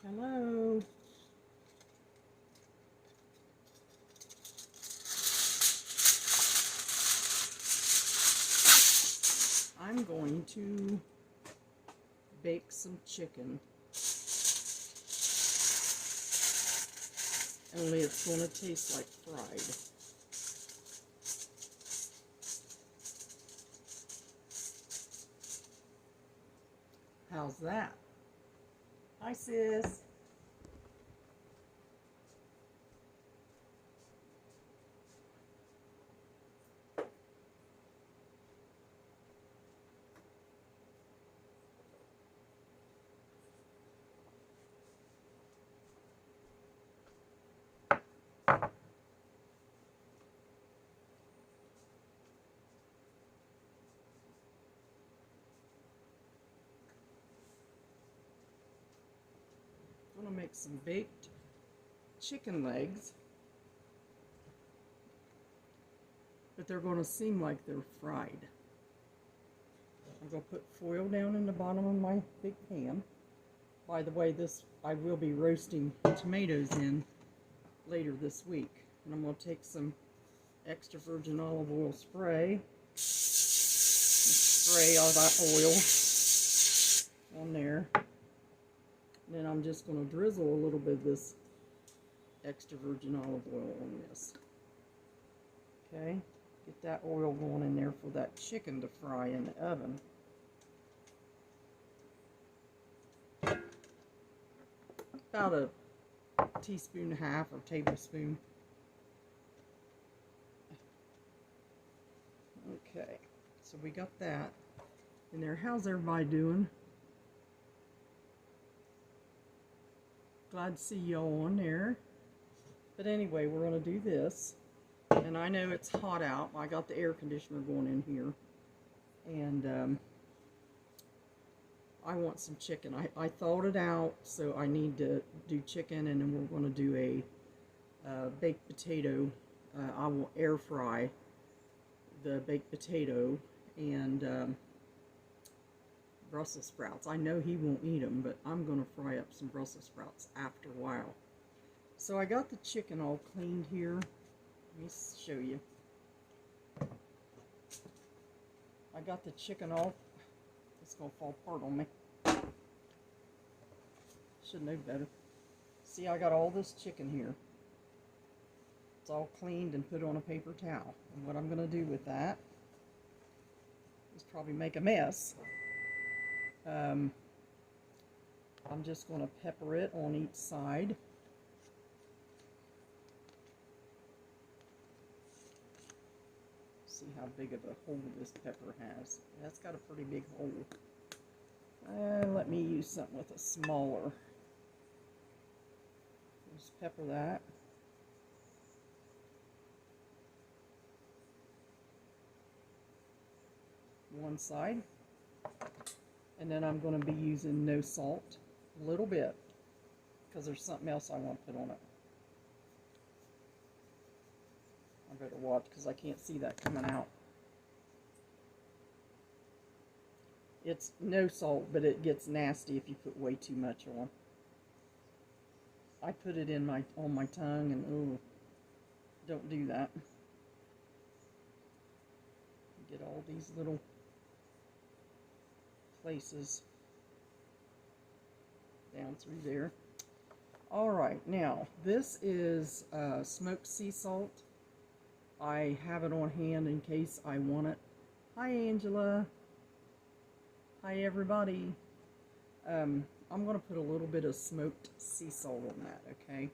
Hello. I'm going to bake some chicken. Only it's going to taste like fried. How's that? Hi, sis. I'm going to make some baked chicken legs, but they're going to seem like they're fried. I'm going to put foil down in the bottom of my big pan. By the way, this I will be roasting tomatoes in later this week. And I'm going to take some extra virgin olive oil spray. Spray all that oil on there. And then I'm just going to drizzle a little bit of this extra virgin olive oil on this. Okay, get that oil going in there for that chicken to fry in the oven. About a teaspoon and a half or tablespoon. Okay, so we got that in there. How's everybody doing? Glad to see y'all on there. But anyway, we're going to do this. And I know it's hot out. I got the air conditioner going in here. And I want some chicken. I thawed it out, so I need to do chicken. And then we're going to do a baked potato. I will air fry the baked potato and Brussels sprouts. I know he won't eat them, but I'm going to fry up some Brussels sprouts after a while. So I got the chicken all cleaned here. Let me show you. I got the chicken all, it's going to fall apart on me. Should know better. See, I got all this chicken here. It's all cleaned and put on a paper towel. And what I'm going to do with that is probably make a mess. I'm just going to pepper it on each side. See how big of a hole this pepper has. That's got a pretty big hole. Let me use something with a smaller. Just pepper that. One side. And then I'm going to be using no salt, a little bit, because there's something else I want to put on it. I better watch because I can't see that coming out. It's no salt, but it gets nasty if you put way too much on. I put it in on my tongue, and ooh, don't do that. Get all these little places down through there. All right, now this is smoked sea salt. I have it on hand in case I want it. Hi, Angela. Hi, everybody. I'm going to put a little bit of smoked sea salt on that, okay?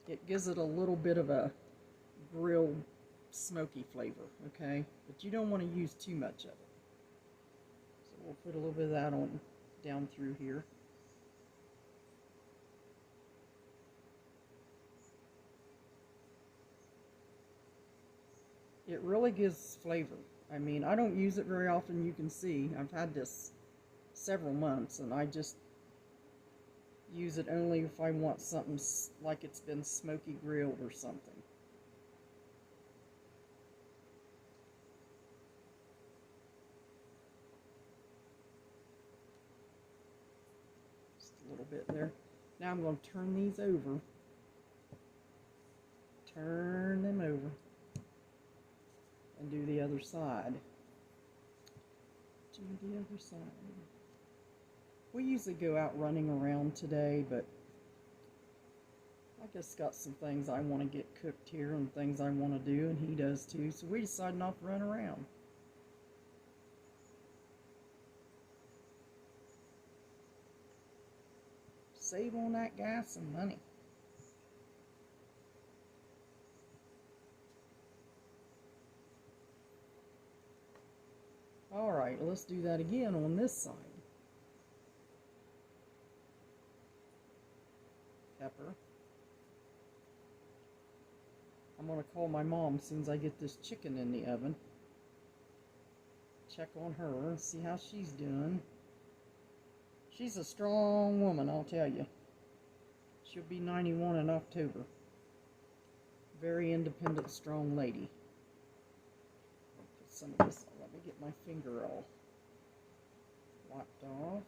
It gives it a little bit of a grilled smoky flavor, okay? But you don't want to use too much of it. So we'll put a little bit of that on down through here. It really gives flavor. I mean, I don't use it very often, you can see. I've had this several months, and I just use it only if I want something like it's been smoky grilled or something. Just a little bit there. Now I'm going to turn these over. Turn them over. And do the other side. Do the other side. We usually go out running around today, but I just got some things I want to get cooked here and things I want to do, and he does too, so we decided not to run around. Save on that gas and money. Alright, let's do that again on this side. Pepper. I'm going to call my mom as soon as I get this chicken in the oven. Check on her, see how she's doing. She's a strong woman, I'll tell you. She'll be 91 in October. Very independent, strong lady. Put some of this on. Let me get my finger all wiped off.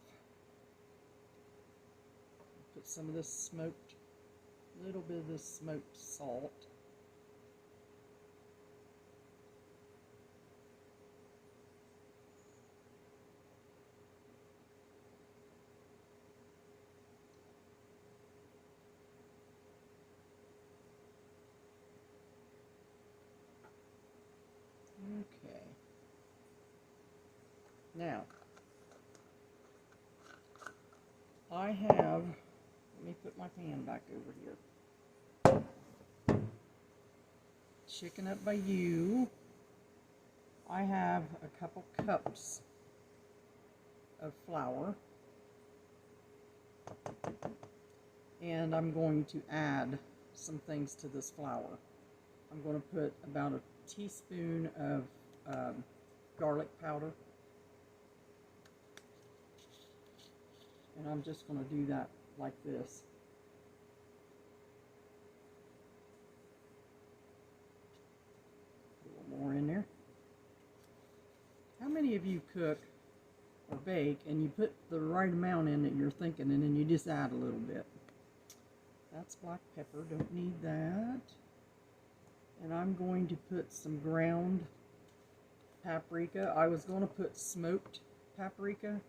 Put some of this smoked, little bit of this smoked salt. Okay. Now, I have, let me put my pan back over here. Chicken Up by You. I have a couple cups of flour. And I'm going to add some things to this flour. I'm going to put about a teaspoon of garlic powder. And I'm just going to do that like this. A little more in there. How many of you cook or bake and you put the right amount in that you're thinking and then you just add a little bit? That's black pepper, don't need that. And I'm going to put some ground paprika. I was going to put smoked paprika,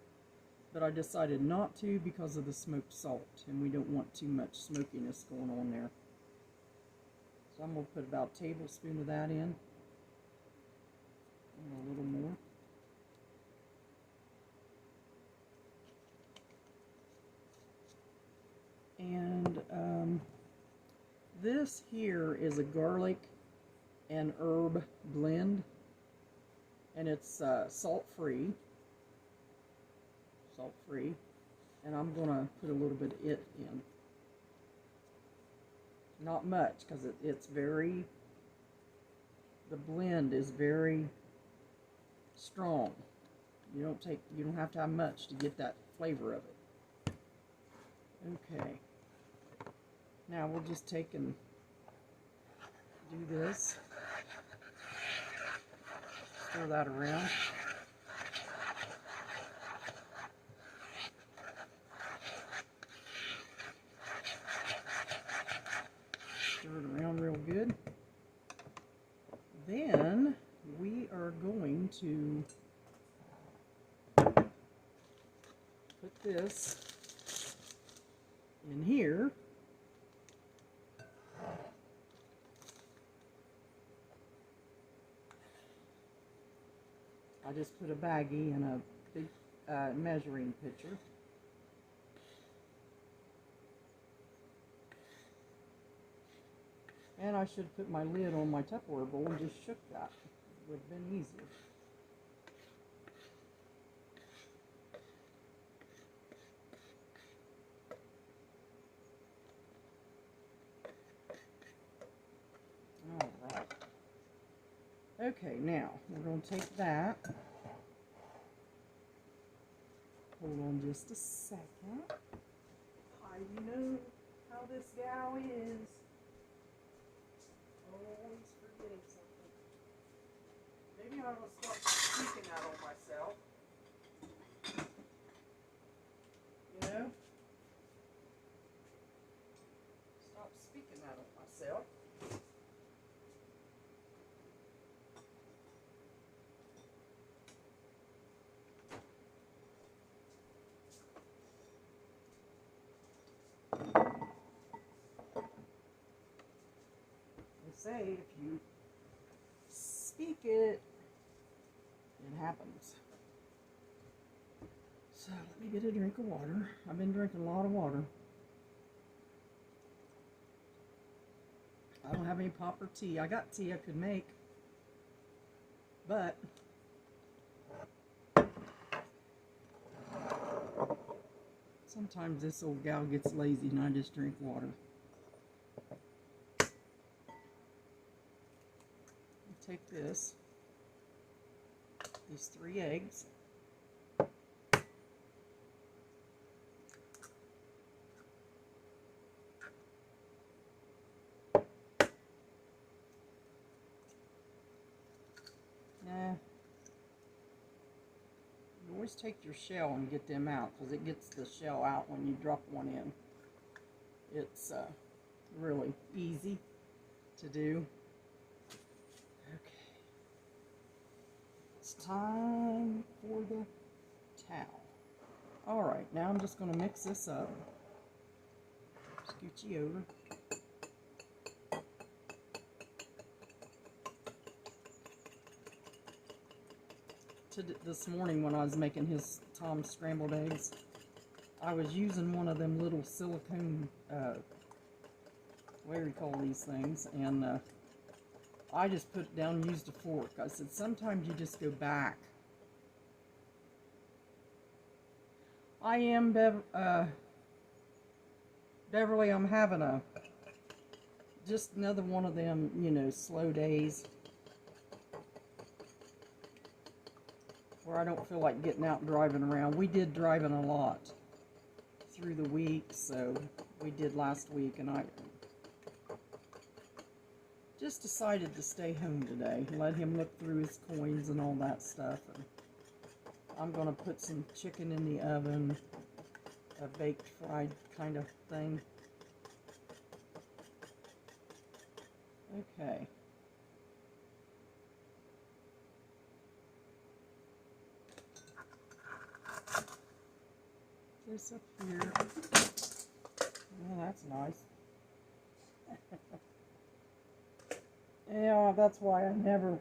but I decided not to because of the smoked salt, and we don't want too much smokiness going on there. So I'm going to put about a tablespoon of that in, and a little more. And this here is a garlic and herb blend, and it's salt-free, and I'm gonna put a little bit of it in. Not much, because it's very, the blend is very strong. You don't have to have much to get that flavor of it. Okay. Now we'll just take and do this. Stir that around. Stir it around real good. Then we are going to put this in here. I just put a baggie in a big measuring pitcher. And I should put my lid on my Tupperware bowl and just shook that. It would have been easier. Alright. Okay, now we're going to take that. Hold on just a second. You know how this gal is. Always forgetting something. Maybe I will start speaking that on myself. You know? myself. They say if you speak it, it happens. So let me get a drink of water. I've been drinking a lot of water. I don't have any pop or tea. I got tea I could make, but sometimes this old gal gets lazy and I just drink water. Take this, these 3 eggs, you always take your shell and get them out because it gets the shell out when you drop one in. It's really easy to do. It's time for the towel. Alright, now I'm just going to mix this up. Scooch you over. This morning when I was making Tom's scrambled eggs, I was using one of them little silicone, what do you call these things, and I just put it down and used a fork. I said, sometimes you just go back. I am, Beverly, I'm having just another one of them, you know, slow days where I don't feel like getting out and driving around. We did driving a lot through the week, so we did last week, and I just decided to stay home today. Let him look through his coins and all that stuff. And I'm going to put some chicken in the oven, a baked fried kind of thing. Okay. This up here. Oh, that's nice. Yeah, that's why I never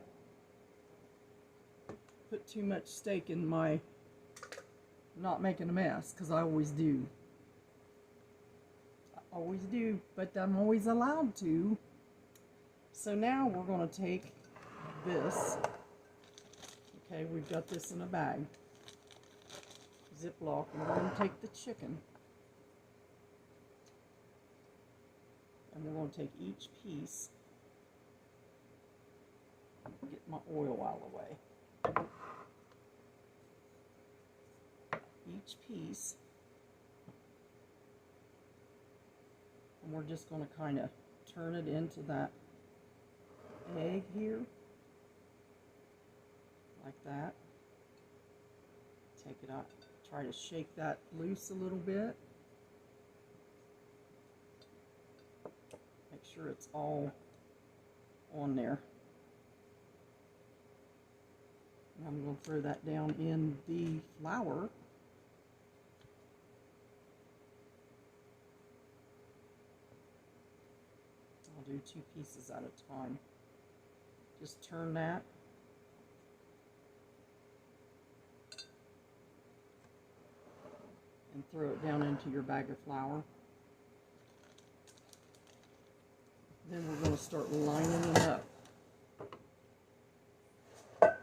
put too much steak in my not making a mess, because I always do. I always do, but I'm always allowed to. So now we're going to take this. Okay, we've got this in a bag. Ziploc, and we're going to take the chicken. And we're going to take each piece. Get my oil out of the way. Each piece. And we're just going to kind of turn it into that egg here. Like that. Take it out. Try to shake that loose a little bit. Make sure it's all on there. And I'm going to throw that down in the flour. I'll do 2 pieces at a time. Just turn that. And throw it down into your bag of flour. Then we're going to start lining it up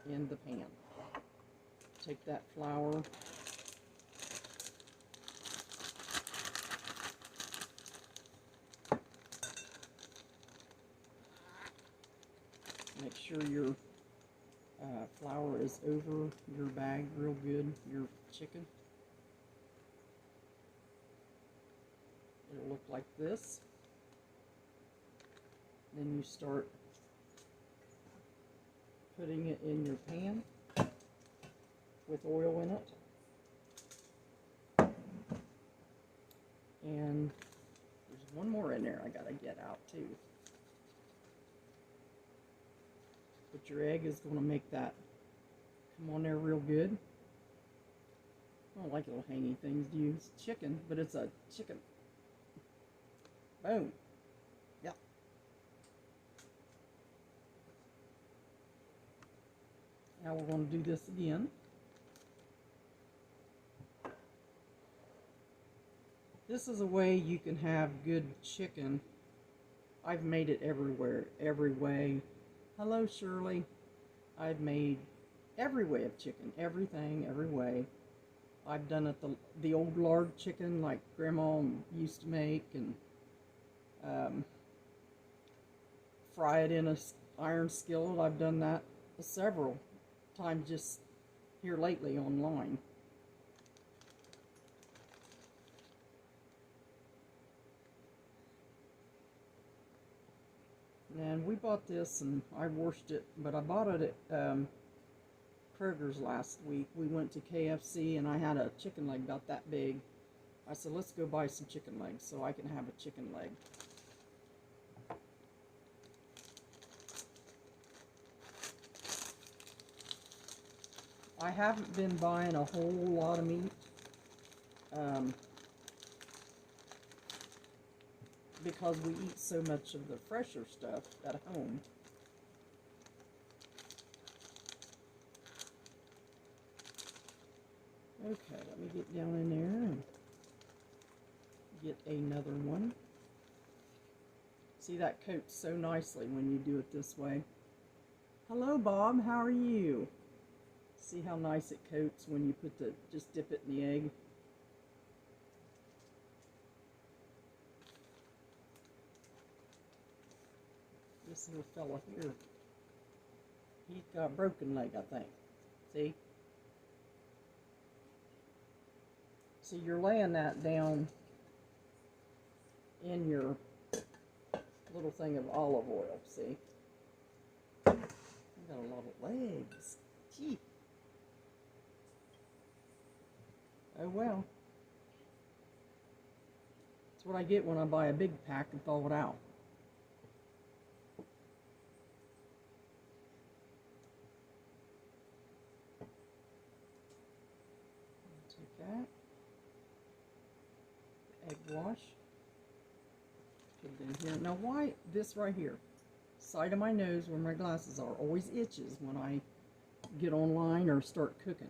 in the pan. Take that flour, make sure your flour is over your bag real good, your chicken. It'll look like this. Then you start putting it in your pan with oil in it. And there's one more in there I gotta get out too. your egg is going to make that come on there real good. I don't like little hangy things to use. Chicken, but it's a chicken. Boom. Yep. Now we're going to do this again. This is a way you can have good chicken. I've made it everywhere, every way. Hello, Shirley. I've made every way of chicken, everything, every way. I've done it the old lard chicken like Grandma used to make, and fry it in a iron skillet. I've done that several times just here lately online. And we bought this, and I washed it, but I bought it at Kroger's last week. We went to KFC, and I had a chicken leg about that big. I said, let's go buy some chicken legs so I can have a chicken leg. I haven't been buying a whole lot of meat. Because we eat so much of the fresher stuff at home. Okay, let me get down in there and get another one. See, that coats so nicely when you do it this way. Hello, Bob, how are you? See how nice it coats when you put just dip it in the egg. This little fella here, he's got a broken leg, I think. See? See, you're laying that down in your little thing of olive oil, see? I got a lot of legs. Gee. Oh well. That's what I get when I buy a big pack and thaw it out. That egg wash, put it in here. Now, why this right here, side of my nose where my glasses are, always itches when I get online or start cooking.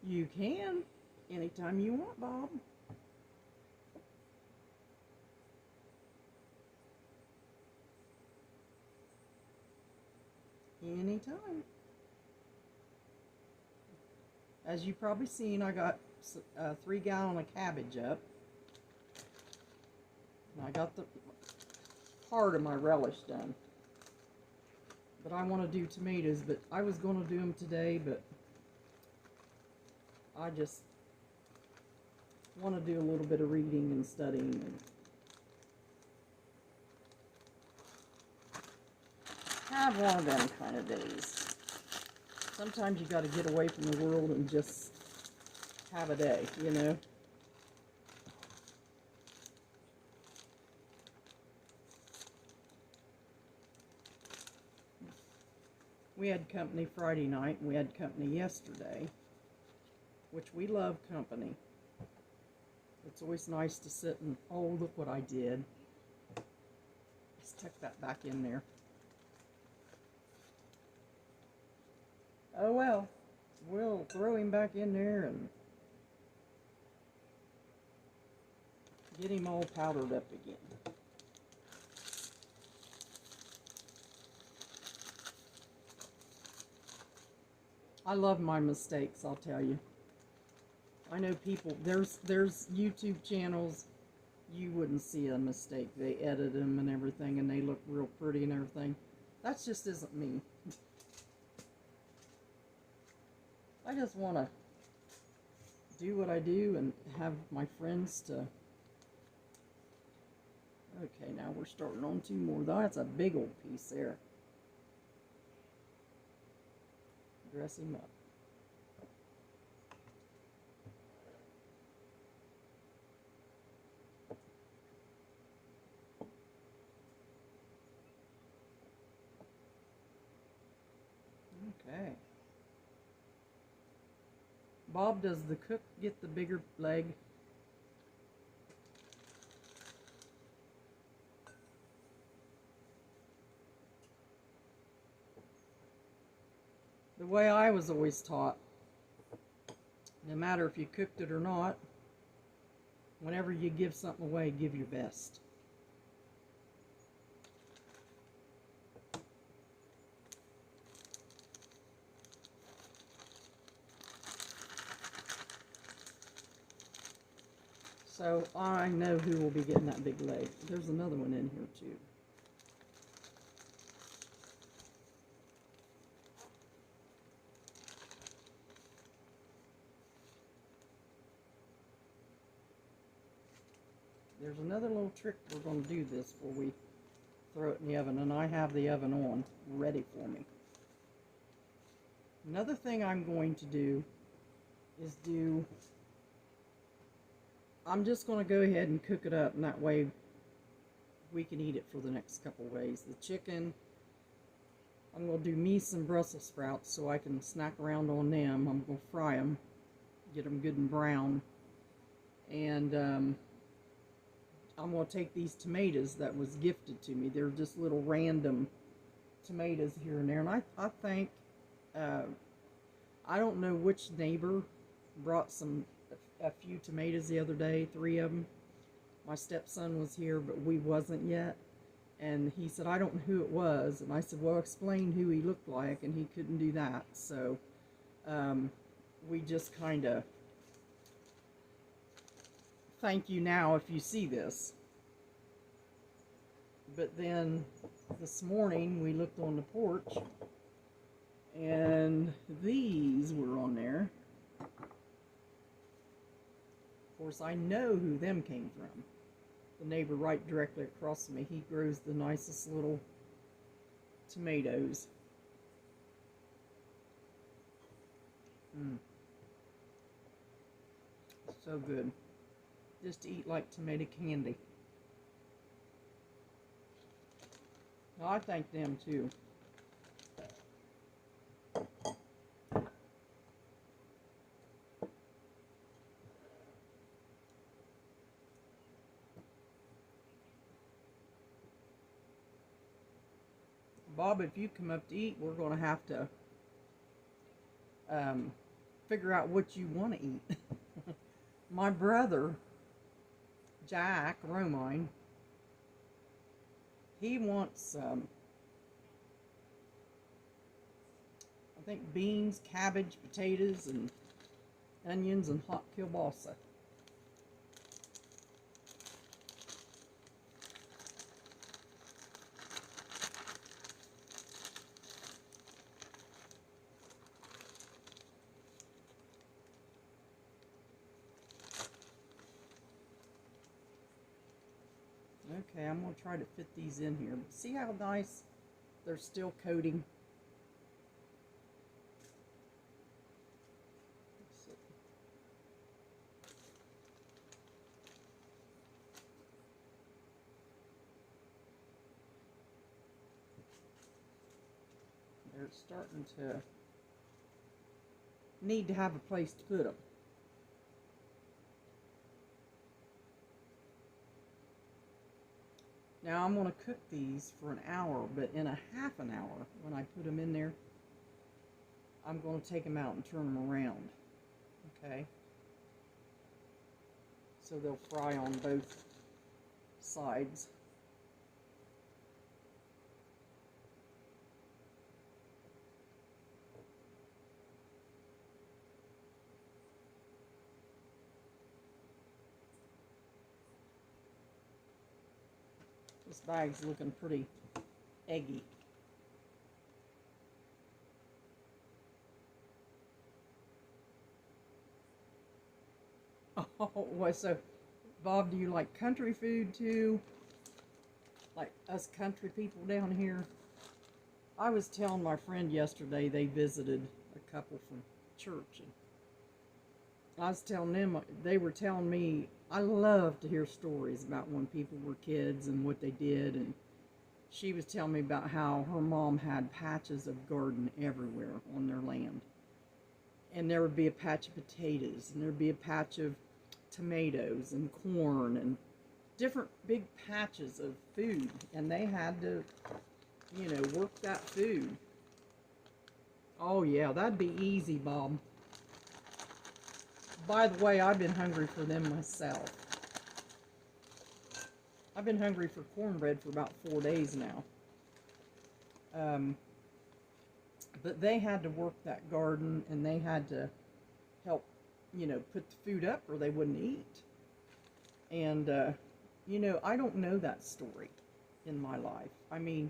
You can anytime you want, Bob. Anytime. As you've probably seen, I got 3 gallons of cabbage up. And I got the part of my relish done. But I want to do tomatoes, but I was going to do them today, but I just want to do a little bit of reading and studying. And have one of them kind of days. Sometimes you got to get away from the world and just have a day, you know. We had company Friday night, and we had company yesterday, which we love company. It's always nice to sit and, oh, look what I did. Let's tuck that back in there. Oh well, we'll throw him back in there and get him all powdered up again. I love my mistakes, I'll tell you. I know people, there's YouTube channels, you wouldn't see a mistake. They edit them and everything, and they look real pretty and everything. That just isn't me. I just want to do what I do and have my friends to... Okay, now we're starting on 2 more. That's a big old piece there. Dress him up. Bob, does the cook get the bigger leg? The way I was always taught, no matter if you cooked it or not, whenever you give something away, give your best. So I know who will be getting that big leg. There's another one in here too. There's another little trick we're going to do this before we throw it in the oven, and I have the oven on ready for me. Another thing I'm going to do is I'm just going to go ahead and cook it up, and that way we can eat it for the next couple ways. The chicken, I'm going to do me some Brussels sprouts so I can snack around on them. I'm going to fry them, get them good and brown, and I'm going to take these tomatoes that was gifted to me. They're just little random tomatoes here and there, and I think, I don't know which neighbor brought a few tomatoes the other day, 3 of them. My stepson was here, but we wasn't yet. And he said, I don't know who it was. And I said, well, explain who he looked like. And he couldn't do that. So we just kind of thank you now if you see this. But then this morning we looked on the porch and these were on there. Of course, I know who them came from. The neighbor right directly across from me, he grows the nicest little tomatoes. So good. Just to eat like tomato candy. Well, I thank them too. Bob, if you come up to eat, we're going to have to figure out what you want to eat. My brother, Jack Romine, he wants, I think, beans, cabbage, potatoes, and onions, and hot kielbasa. Okay, I'm going to try to fit these in here. See how nice they're still coating? They're starting to need to have a place to put them. Now I'm going to cook these for an hour, but in a half an hour, when I put them in there, I'm going to take them out and turn them around. Okay? So they'll fry on both sides. This bag's looking pretty eggy. Oh, well, so, Bob, do you like country food too? Like us country people down here? I was telling my friend yesterday they visited a couple from church, and I was telling them, they were telling me, I love to hear stories about when people were kids and what they did, and she was telling me about how her mom had patches of garden everywhere on their land. and there would be a patch of potatoes, and there'd be a patch of tomatoes and corn and different big patches of food, and they had to, you know, work that food. Oh yeah, that'd be easy, Bob. By the way, I've been hungry for them myself. I've been hungry for cornbread for about 4 days now. But they had to work that garden, and they had to help, you know, put the food up or they wouldn't eat. And, you know, I don't know that story in my life. I mean,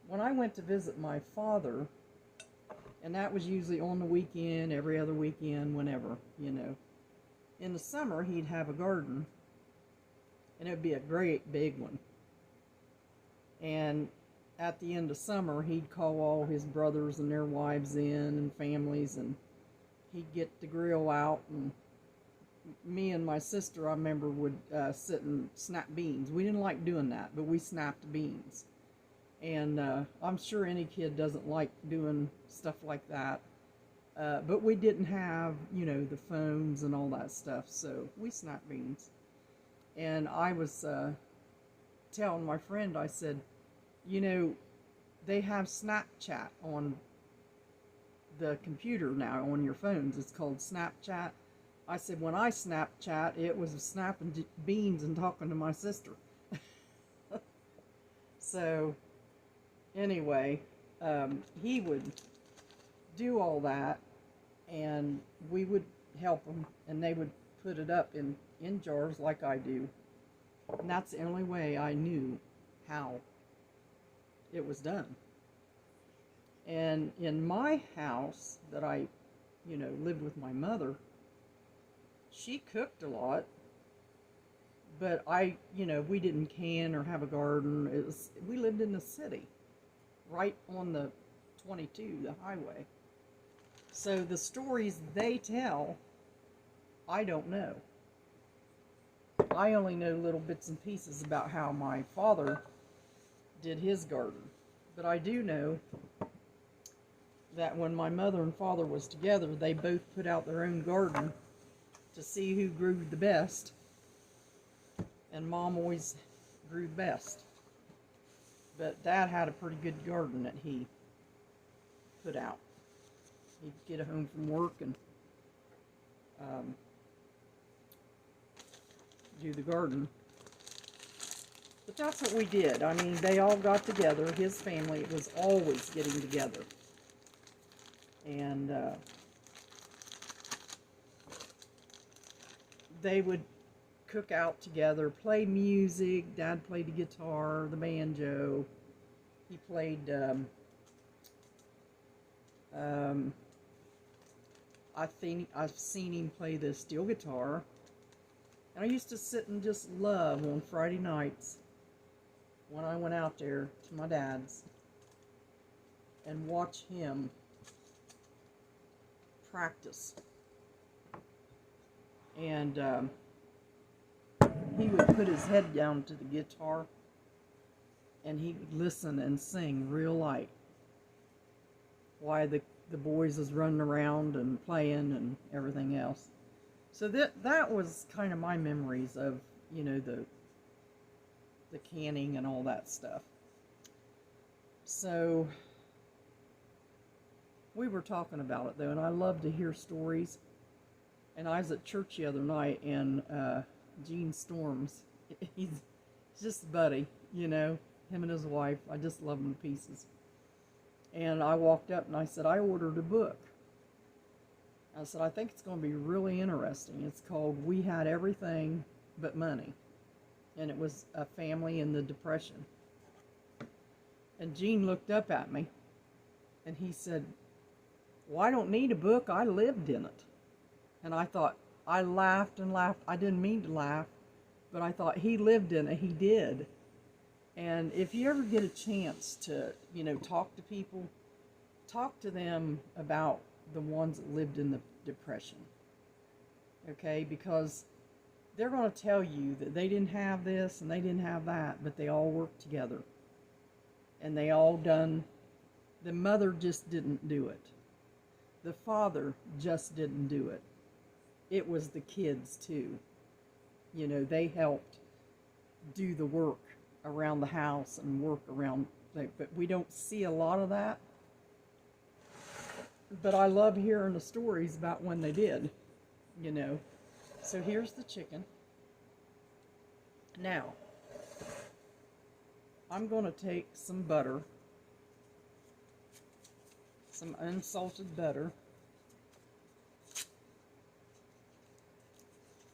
when I went to visit my father, and that was usually on the weekend, every other weekend, whenever, you know. In the summer, he'd have a garden, and it would be a great big one. And at the end of summer, he'd call all his brothers and their wives in and families, and he'd get the grill out, and me and my sister, I remember, would sit and snap beans. We didn't like doing that, but we snapped beans. And I'm sure any kid doesn't like doing stuff like that. But we didn't have, you know, the phones and all that stuff, so we snapped beans. And I was telling my friend, I said, you know, they have Snapchat on the computer now, on your phones. It's called Snapchat. I said, when I Snapchat, it was snapping beans and talking to my sister. So, anyway, he would do all that, and we would help them, and they would put it up in jars like I do. And that's the only way I knew how it was done. And in my house that I, you know, lived with my mother, she cooked a lot, but I, you know, we didn't can or have a garden. We lived in the city, right on the 22, the highway. So the stories they tell, I don't know. I only know little bits and pieces about how my father did his garden. But I do know that when my mother and father was together, they both put out their own garden to see who grew the best. And Mom always grew best. But Dad had a pretty good garden that he put out. He'd get home from work and do the garden. But that's what we did. I mean, they all got together. His family was always getting together. And they would cook out together, play music. Dad played the guitar, the banjo. He played, I've seen him play the steel guitar. And I used to sit and just love on Friday nights when I went out there to my dad's and watch him practice. And he would put his head down to the guitar and he would listen and sing real light while the boys was running around and playing and everything else. So that was kind of my memories of, you know, the canning and all that stuff. So we were talking about it though, and I love to hear stories. And I was at church the other night, and Gene Storms, he's just a buddy, you know, him and his wife. I just love them to pieces. And I walked up and I said, I ordered a book. I said, I think it's going to be really interesting. It's called We Had Everything But Money. And it was a family in the Depression. And Gene looked up at me and he said, well, I don't need a book. I lived in it. And I thought, I laughed and laughed. I didn't mean to laugh, but I thought he lived in it. He did. And if you ever get a chance to, you know, talk to people, talk to them about the ones that lived in the Depression. Okay? Because they're going to tell you that they didn't have this and they didn't have that, but they all worked together. And they all done, the mother just didn't do it. the father just didn't do it. It was the kids too. You know, they helped do the work around the house and work around, but we don't see a lot of that. But I love hearing the stories about when they did, you know. So here's the chicken. Now, I'm going to take some butter, some unsalted butter,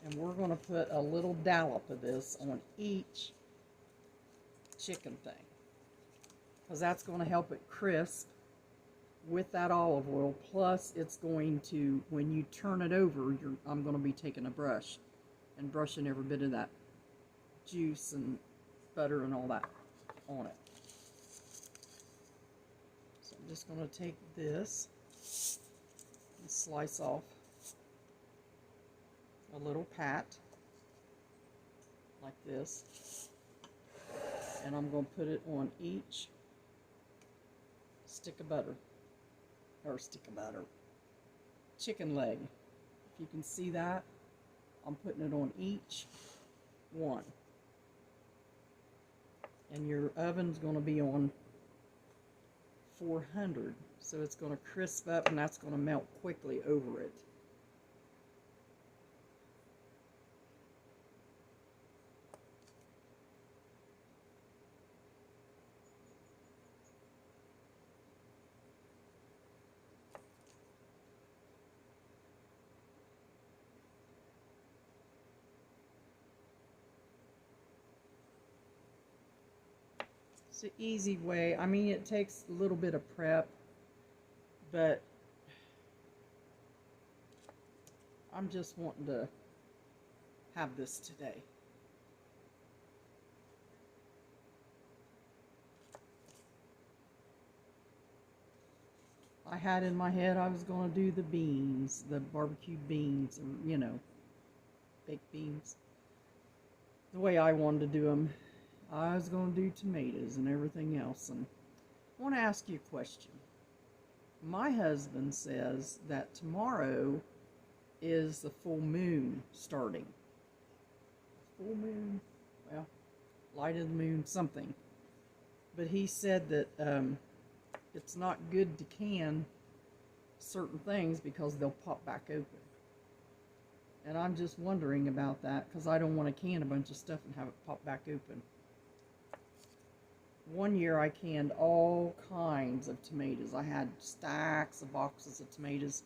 and we're going to put a little dollop of this on each chicken thing, because that's going to help it crisp with that olive oil. Plus, it's going to, when you turn it over, I'm going to be taking a brush and brushing every bit of that juice and butter and all that on it. So I'm just going to take this and slice off a little pat like this, and I'm going to put it on each stick of butter, or chicken leg. If you can see that, I'm putting it on each one. And your oven's going to be on 400, so it's going to crisp up and that's going to melt quickly over it. It's an easy way. I mean, it takes a little bit of prep, but I'm just wanting to have this today. I had in my head I was going to do the beans, the barbecued beans, and, you know, baked beans, the way I wanted to do them. I was going to do tomatoes and everything else. And I want to ask you a question. My husband says that tomorrow is the full moon starting. Full moon? Well, light of the moon, something. But he said that it's not good to can certain things because they'll pop back open. And I'm just wondering about that, because I don't want to can a bunch of stuff and have it pop back open. One year I canned all kinds of tomatoes. I had stacks of boxes of tomatoes.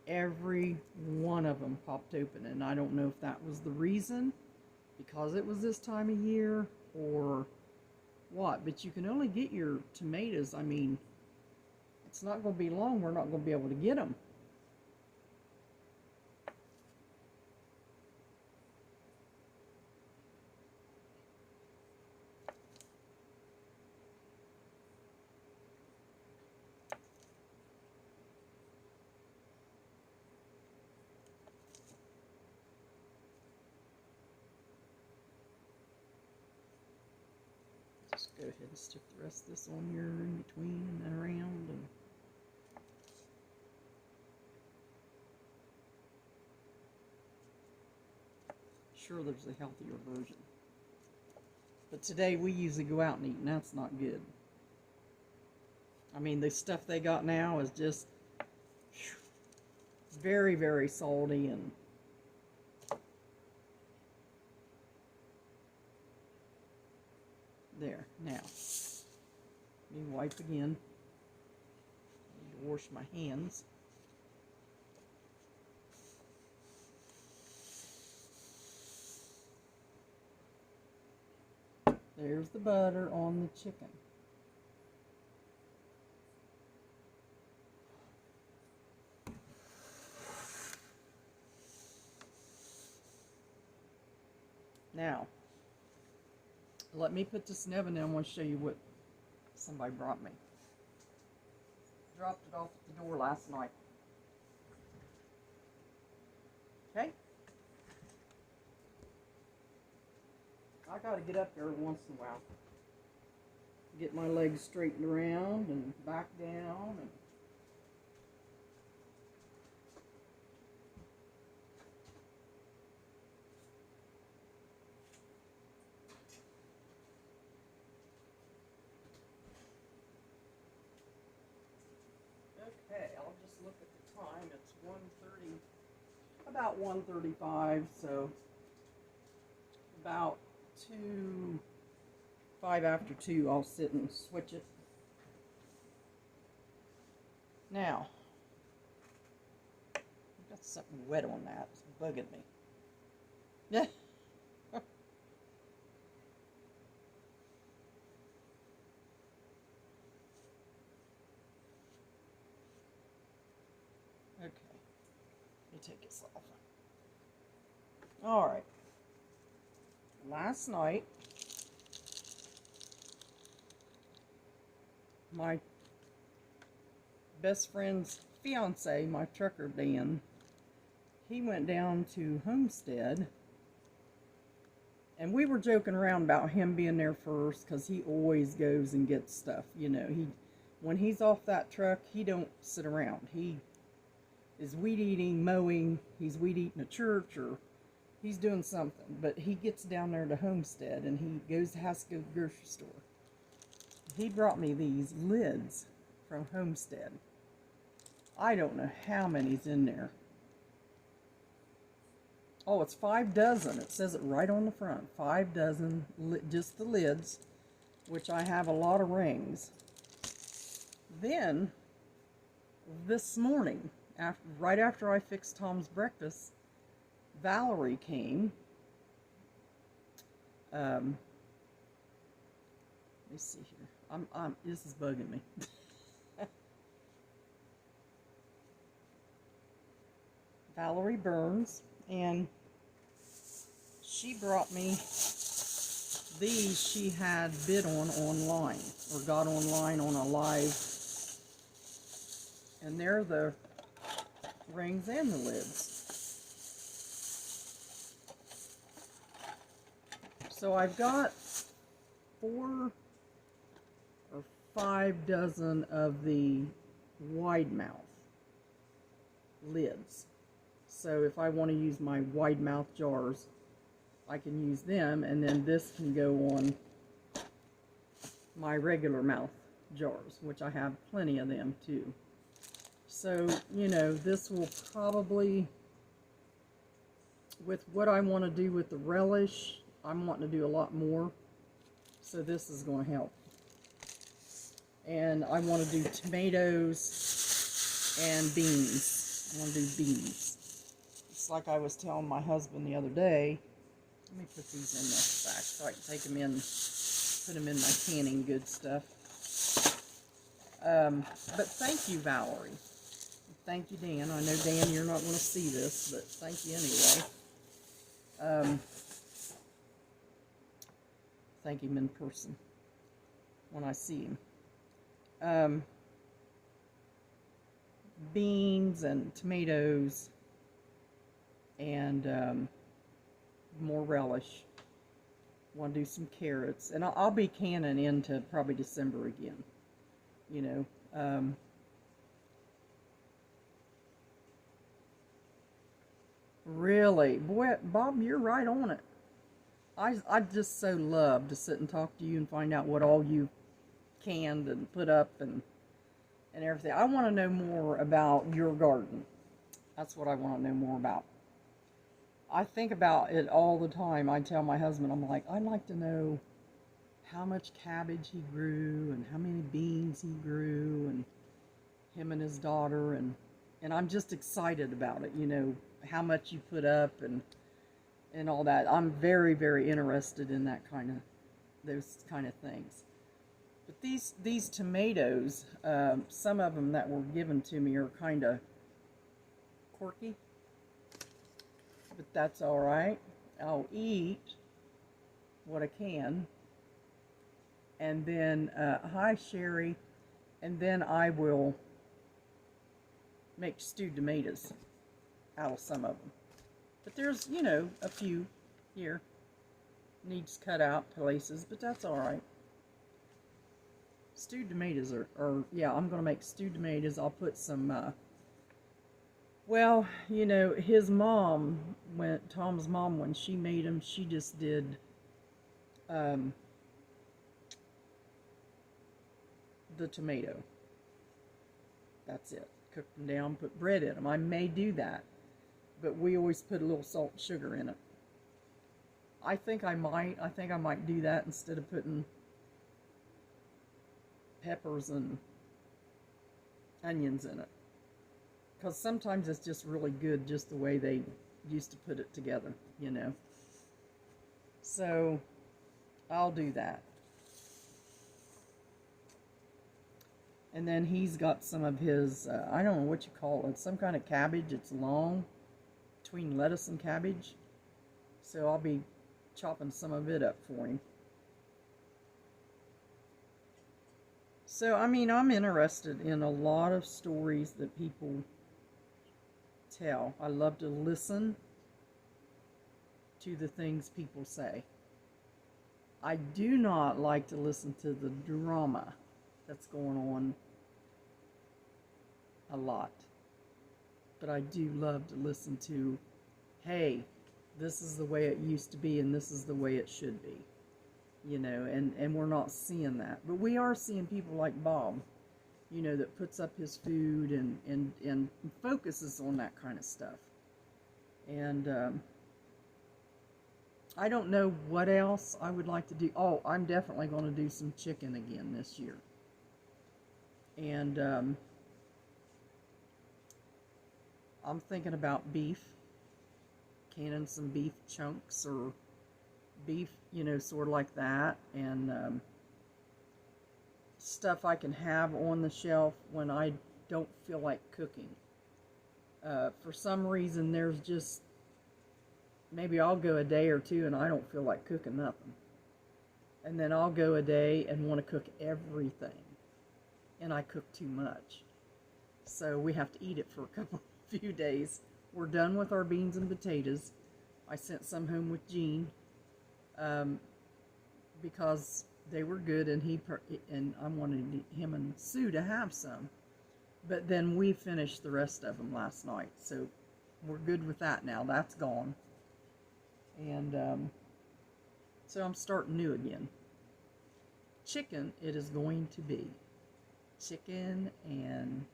Every one of them popped open, and I don't know if that was the reason, because it was this time of year, or what. But you can only get your tomatoes, I mean, it's not going to be long, we're not going to be able to get them. Just go ahead and stick the rest of this on here in between and then around. And sure, there's a healthier version. But today we usually go out and eat, and that's not good. I mean, the stuff they got now is just very, very salty. And there, now, let me wipe again. I need to wash my hands. There's the butter on the chicken. Now, let me put this in the oven and I want to show you what somebody brought me. Dropped it off at the door last night. Okay? I gotta get up there once in a while. Get my legs straightened around and back down. And look at the time. It's 1:30, about 1:35, so about 5 after 2, I'll sit and switch it. Now, I've got something wet on that. It's bugging me. Yeah. Okay. Let me take this off. Alright. Last night, my best friend's fiance, my trucker Dan, he went down to Homestead, and we were joking around about him being there first because he always goes and gets stuff. You know, when he's off that truck, he don't sit around. He is weed eating, mowing, he's weed eating a church, or he's doing something. But he gets down there to Homestead and he has to go to the grocery store. He brought me these lids from Homestead. I don't know how many's in there. Oh, it's 5 dozen. It says it right on the front. 5 dozen, just the lids, which I have a lot of rings. Then, this morning, right after I fixed Tom's breakfast, Valerie came. Let me see here. This is bugging me. Valerie Burns, and she brought me these she had bid on online, or got online on a live, and they're the rings and the lids. So I've got 4 or 5 dozen of the wide mouth lids. So if I want to use my wide mouth jars, I can use them, and then this can go on my regular mouth jars, which I have plenty of them too. So, you know, this will probably, with what I want to do with the relish, I'm wanting to do a lot more. So this is going to help. And I want to do tomatoes and beans. I want to do beans. It's like I was telling my husband the other day. Let me put these in this back so I can take them in, put them in my canning good stuff. But thank you, Valerie. Thank you, Dan. I know, Dan, you're not going to see this, but thank you anyway. Thank him in person when I see him. Beans and tomatoes and more relish. Want to do some carrots, and I'll be canning into probably December again. You know, really, boy, Bob, you're right on it. I just so love to sit and talk to you and find out what all you canned and put up and everything. I want to know more about your garden. That's what I want to know more about. I think about it all the time. I tell my husband, I'm like, I'd like to know how much cabbage he grew and how many beans he grew, and him and his daughter, and I'm just excited about it, you know, how much you put up and all that. I'm very, very interested in that those kind of things. But these tomatoes, some of them that were given to me are kind of quirky. But that's all right. I'll eat what I can. And then, hi, Sherry. And then I will make stewed tomatoes out of some of them. But there's, you know, a few here. Needs cut out places, but that's all right. Stewed tomatoes are yeah, I'm going to make stewed tomatoes. I'll put some, well, you know, his mom, Tom's mom, when she made them, she just did, the tomato. That's it. cook them down, put bread in them. I may do that, but we always put a little salt and sugar in it. I think I might do that instead of putting peppers and onions in it. Because sometimes it's just really good just the way they used to put it together, you know. So I'll do that. And then he's got some of his, I don't know what you call it, some kind of cabbage. It's long, between lettuce and cabbage. So I'll be chopping some of it up for him. So, I mean, I'm interested in a lot of stories that people tell. I love to listen to the things people say. I do not like to listen to the drama that's going on a lot. But I do love to listen to, hey, this is the way it used to be and this is the way it should be. You know, and we're not seeing that. But we are seeing people like Bob, you know, that puts up his food and focuses on that kind of stuff. And I don't know what else I would like to do. Oh, I'm definitely going to do some chicken again this year. And I'm thinking about beef, canning some beef chunks or beef, you know, sort of like that, and stuff I can have on the shelf when I don't feel like cooking. For some reason, there's just, maybe I'll go a day or two and I don't feel like cooking nothing. And then I'll go a day and want to cook everything. And I cook too much. So we have to eat it for a few days. We're done with our beans and potatoes. I sent some home with Gene. Because they were good, and I wanted him and Sue to have some. But then we finished the rest of them last night, so we're good with that now. That's gone. And so I'm starting new again. Chicken, it is going to be. Chicken and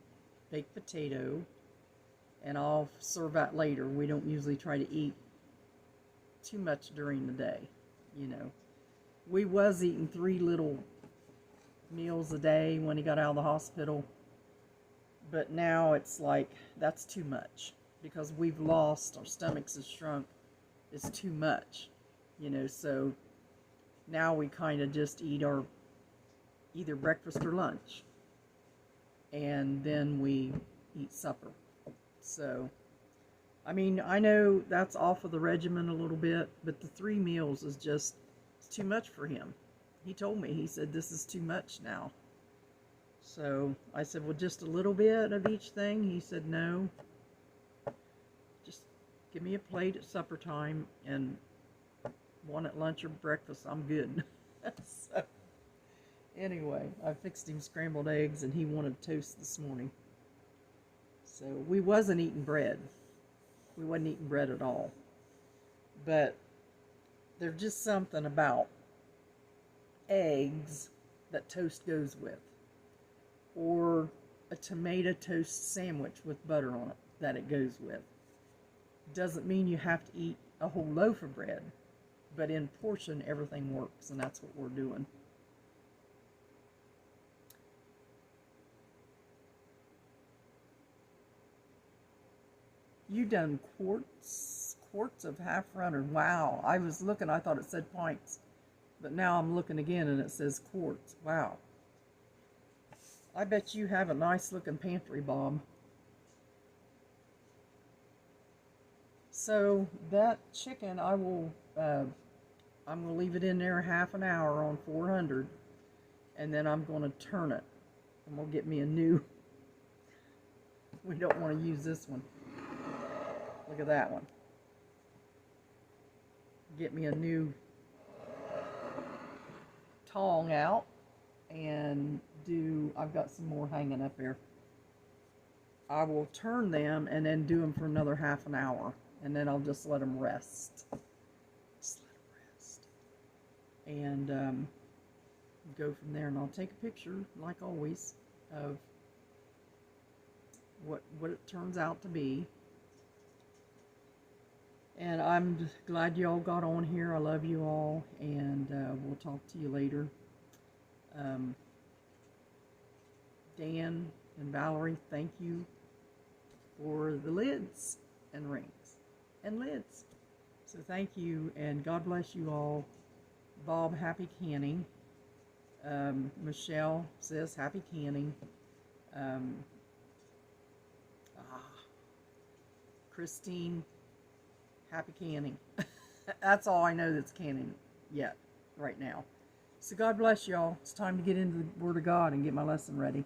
baked potato, and I'll serve that later. We don't usually try to eat too much during the day. You know, we was eating 3 little meals a day when he got out of the hospital, but now it's like, that's too much, because we've lost, our stomachs have shrunk, it's too much, you know, so now we kind of just eat our either breakfast or lunch, and then we eat supper. So I mean, I know that's off of the regimen a little bit, but the 3 meals is just, it's too much for him. He told me, he said, this is too much now. So I said, well, just a little bit of each thing? He said, no. Just give me a plate at supper time and one at lunch or breakfast. I'm good. So anyway, I fixed him scrambled eggs and he wanted toast this morning. So we wasn't eating bread. We wasn't eating bread at all. But there's just something about eggs that toast goes with. Or a tomato toast sandwich with butter on it that it goes with. Doesn't mean you have to eat a whole loaf of bread. But in portion, everything works, and that's what we're doing. You done quarts of half runner. Wow, I was looking, I thought it said pints, but now I'm looking again and it says quarts. Wow. I bet you have a nice looking pantry, Bob. So that chicken, I'm gonna leave it in there half an hour on 400, and then I'm gonna turn it. I'm gonna get me a new. We don't want to use this one. Look at that one. Get me a new tong out and I've got some more hanging up there. I will turn them and then do them for another half an hour, and then I'll just let them rest. Just let them rest. And go from there, and I'll take a picture, like always, of what it turns out to be. And I'm glad you all got on here. I love you all, and we'll talk to you later. Dan and Valerie, thank you for the lids and rings and lids. So thank you, and God bless you all. Bob, happy canning. Michelle says happy canning. Christine, happy canning. That's all I know that's canning yet, right now. So God bless y'all. It's time to get into the Word of God and get my lesson ready.